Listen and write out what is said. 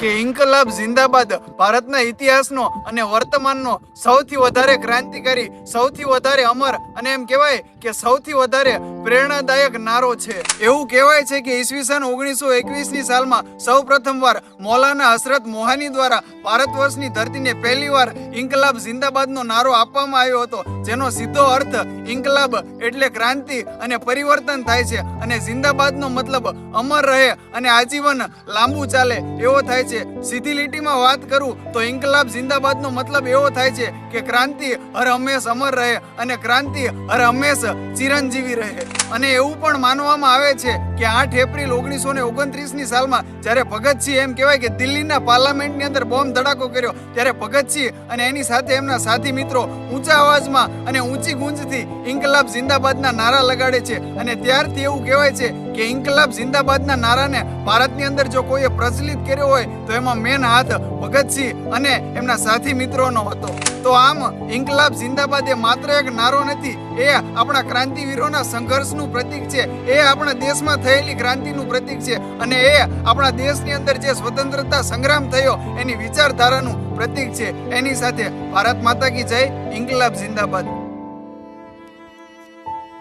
કે ઇન્કલાબ જિંદાબાદ ભારતના ઇતિહાસનો અને વર્તમાનનો સૌથી વધારે ક્રાંતિકારી, સૌથી વધારે અમર અને એમ કહેવાય કે સૌથી વધારે પ્રેરણાદાયક નારો છે. એવું કહેવાય છે કે ઈસવીસન 1921ની સાલમાં સૌ પ્રથમવાર મૌલાના હસરત મોહાની દ્વારા ભારત વર્ષની ધરતીને પહેલીવાર ઇન્કલાબ જિંદાબાદનો નારો આપવામાં આવ્યો હતો, જેનો સીધો અર્થ ઇન્કલાબ એટલે ક્રાંતિ અને પરિવર્તન થાય છે, અને જિંદાબાદનો મતલબ અમર રહે અને આજીવન લાંબુ ચાલે એવો થાય છે. સીધી લીટીમાં વાત કરું તો ઇન્કલાબ જિંદાબાદનો મતલબ એવો થાય છે કે ક્રાંતિ હર હંમેશ અમર રહે અને ક્રાંતિ હર હંમેશ ચિરંજીવી રહે. અને એવું પણ માનવામાં આવે છે કે 8 એપ્રિલ 1929ની સાલમાં જ્યારે ભગતસિંહ એમ કહેવાય કે દિલ્હીના પાર્લામેન્ટની અંદર બોમ્બ ધડાકો કર્યો, ત્યારે ભગતસિંહ અને એની સાથે એમના સાથી મિત્રો ઊંચા અવાજમાં અને ઊંચી ગૂંજથી ઇન્કલાબ જિંદાબાદના નારા લગાડે છે. અને ત્યારથી એવું કહેવાય છે કે ઇન્કલાબ જિંદાબાદના નારાને ભારતની અંદર જો કોઈએ પ્રચલિત કર્યો હોય તો એમાં મેન હાથ ભગતસિંહ અને એમના સાથી મિત્રોનો હતો. તો આમ ઇન્કલાબ જિંદાબાદ એ માત્ર એક નારો નથી, એ આપણા ક્રાંતિવીરોના સંઘર્ષનું પ્રતીક છે, એ આપણા દેશમાં થયેલી ક્રાંતિનું પ્રતીક છે, અને એ આપણા દેશની અંદર જે સ્વતંત્રતા સંગ્રામ થયો એની વિચારધારાનું પ્રતીક છે. એની સાથે ભારત માતા કી જય, ઇન્કલાબ જિંદાબાદ.